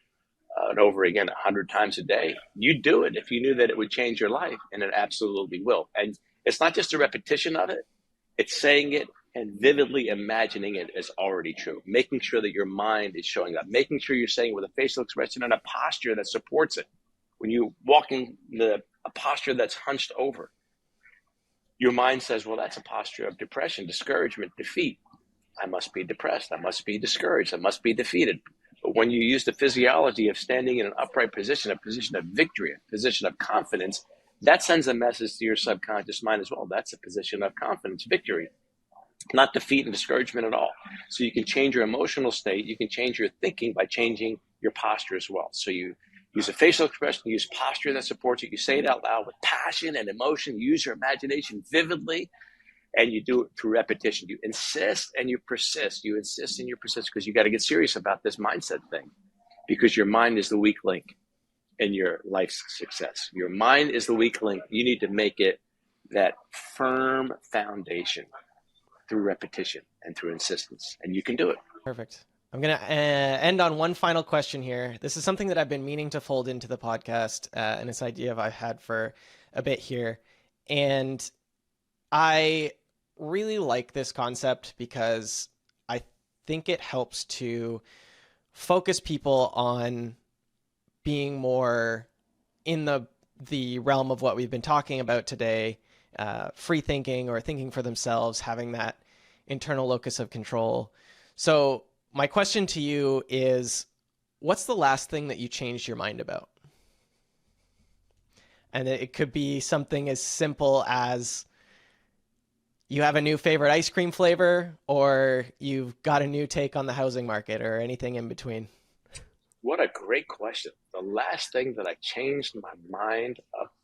and over again 100 times a day. You'd do it if you knew that it would change your life, and it absolutely will. And it's not just a repetition of it. It's saying it and vividly imagining it as already true, making sure that your mind is showing up, making sure you're saying it with a facial expression and a posture that supports it. When you walk in a posture that's hunched over, your mind says, well, that's a posture of depression, discouragement, defeat. I must be depressed. I must be discouraged. I must be defeated. But when you use the physiology of standing in an upright position, a position of victory, a position of confidence, that sends a message to your subconscious mind as well. That's a position of confidence, victory, not defeat and discouragement at all. So you can change your emotional state. You can change your thinking by changing your posture as well. So you use a facial expression, use posture that supports it. You say it out loud with passion and emotion. Use your imagination vividly. And you do it through repetition. You insist and you persist. You insist and you persist because you got to get serious about this mindset thing, because your mind is the weak link in your life's success. Your mind is the weak link. You need to make it that firm foundation through repetition and through insistence, and you can do it. Perfect. I'm going to end on one final question here. This is something that I've been meaning to fold into the podcast, and this idea I've had for a bit here. And I really like this concept because I think it helps to focus people on being more in the realm of what we've been talking about today, free thinking or thinking for themselves, having that internal locus of control. So my question to you is, what's the last thing that you changed your mind about? And it could be something as simple as you have a new favorite ice cream flavor, or you've got a new take on the housing market, or anything in between. What a great question. The last thing that I changed my mind about.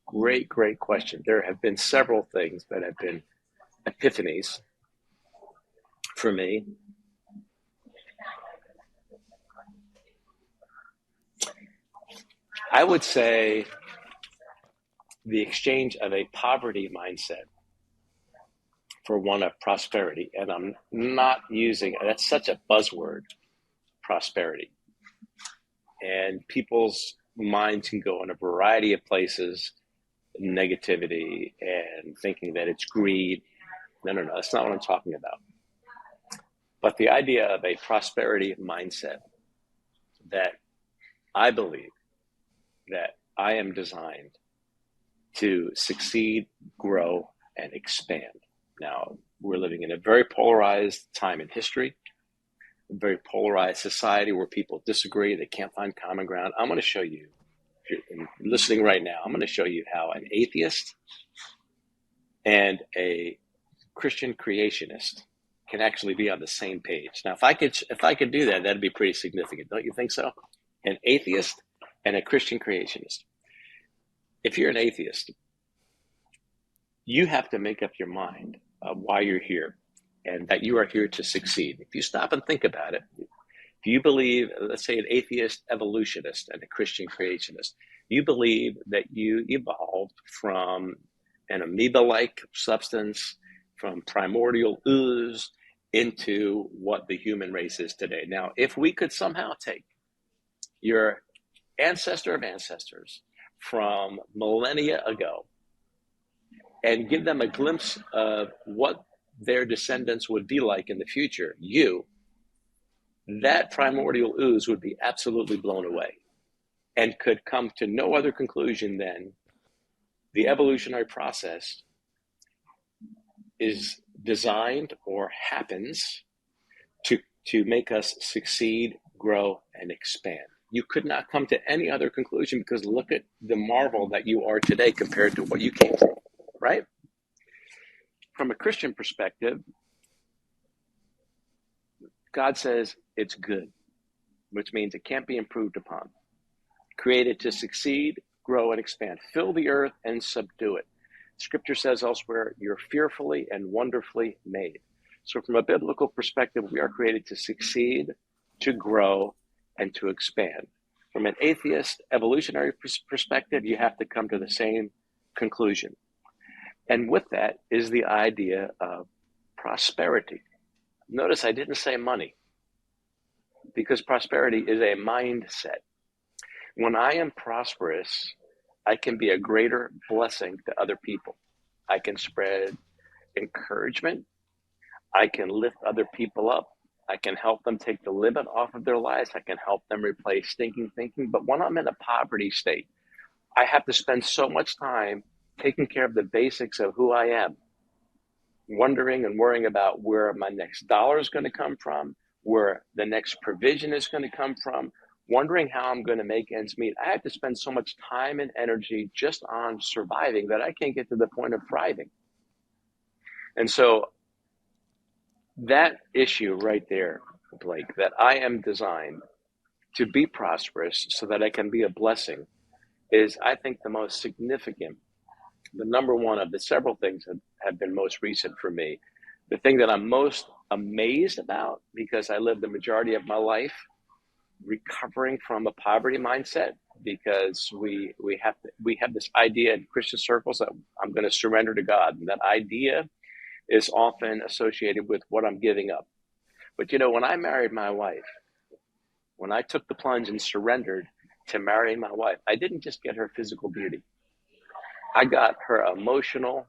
Great question. There have been several things that have been epiphanies for me. I would say the exchange of a poverty mindset for one of prosperity. And I'm not using, that's such a buzzword, prosperity. And people's minds can go in a variety of places, negativity and thinking that it's greed. No, that's not what I'm talking about. But the idea of a prosperity mindset, that I believe that I am designed to succeed, grow, and expand. Now, we're living in a very polarized time in history, a very polarized society where people disagree, they can't find common ground. I'm going to show you, if you're listening right now, I'm going to show you how an atheist and a Christian creationist can actually be on the same page. Now, if I could do that, that'd be pretty significant. Don't you think so? An atheist and a Christian creationist. If you're an atheist, you have to make up your mind why you're here and that you are here to succeed. If you stop and think about it, if you believe, let's say an atheist evolutionist and a Christian creationist, you believe that you evolved from an amoeba-like substance, from primordial ooze into what the human race is today. Now, if we could somehow take your ancestor of ancestors from millennia ago and give them a glimpse of what their descendants would be like in the future, that primordial ooze would be absolutely blown away and could come to no other conclusion than the evolutionary process is designed or happens to make us succeed, grow, and expand. You could not come to any other conclusion because look at the marvel that you are today compared to what you came from, right? From a Christian perspective, God says it's good, which means it can't be improved upon. Created to succeed, grow, and expand. Fill the earth and subdue it. Scripture says elsewhere, you're fearfully and wonderfully made. So from a biblical perspective, we are created to succeed, to grow, and to expand. From an atheist evolutionary perspective, you have to come to the same conclusion. And with that is the idea of prosperity. Notice I didn't say money, because prosperity is a mindset. When I am prosperous, I can be a greater blessing to other people. I can spread encouragement. I can lift other people up. I can help them take the limit off of their lives. I can help them replace stinking thinking. But when I'm in a poverty state, I have to spend so much time taking care of the basics of who I am, wondering and worrying about where my next dollar is going to come from, where the next provision is going to come from, wondering how I'm going to make ends meet. I have to spend so much time and energy just on surviving that I can't get to the point of thriving. And so that issue right there, Blake, that I am designed to be prosperous so that I can be a blessing, is, I think, the most significant, the number one of the several things that have been most recent for me. The thing that I'm most amazed about, because I lived the majority of my life recovering from a poverty mindset, because we have this idea in Christian circles that I'm going to surrender to God, and that idea is often associated with what I'm giving up. But when I married my wife, when I took the plunge and surrendered to marrying my wife, I didn't just get her physical beauty. I got her emotional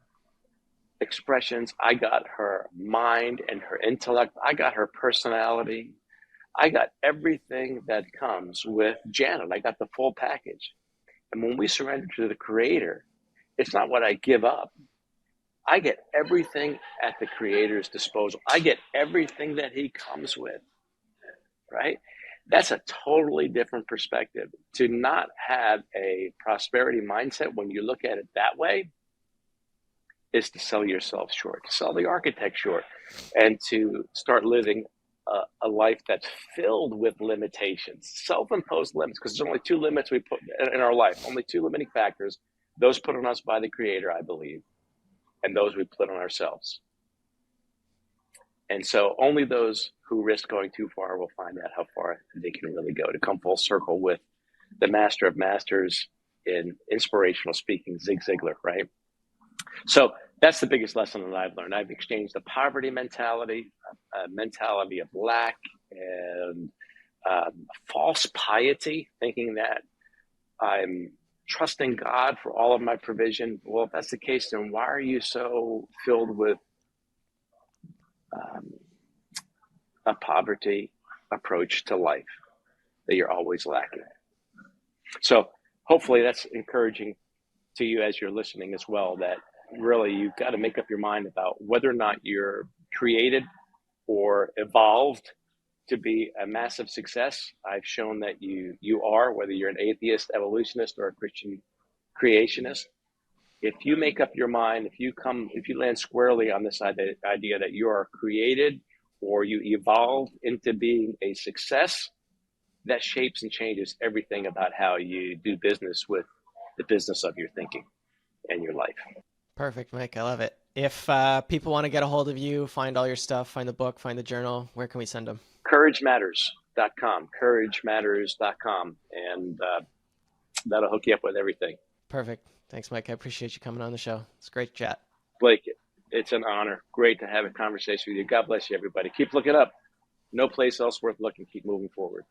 expressions. I got her mind and her intellect. I got her personality. I got everything that comes with Janet. I got the full package. And when we surrender to the Creator, it's not what I give up. I get everything at the Creator's disposal. I get everything that He comes with, right? That's a totally different perspective. To not have a prosperity mindset when you look at it that way is to sell yourself short, to sell the architect short, and to start living a life that's filled with limitations, self-imposed limits, because there's only two limits we put in our life, only two limiting factors, those put on us by the Creator, I believe, and those we put on ourselves. And so only those who risk going too far will find out how far they can really go. To come full circle with the master of masters in inspirational speaking, Zig Ziglar, right? So that's the biggest lesson that I've learned. I've exchanged the poverty mentality, a mentality of lack, and false piety, thinking that I'm trusting God for all of my provision. Well, if that's the case, then why are you so filled with a poverty approach to life that you're always lacking? So hopefully that's encouraging to you as you're listening as well, that really you've got to make up your mind about whether or not you're created or evolved to be a massive success. I've shown that you are, whether you're an atheist evolutionist or a Christian creationist. If you make up your mind, if you land squarely on this idea that you are created or you evolved into being a success, that shapes and changes everything about how you do business with the business of your thinking and your life. Perfect, Mike. I love it. If people want to get a hold of you, find all your stuff, find the book, find the journal, where can we send them? CourageMatters.com, and that'll hook you up with everything. Perfect. Thanks, Mike. I appreciate you coming on the show. It's a great chat. Blake, it's an honor. Great to have a conversation with you. God bless you, everybody. Keep looking up. No place else worth looking. Keep moving forward.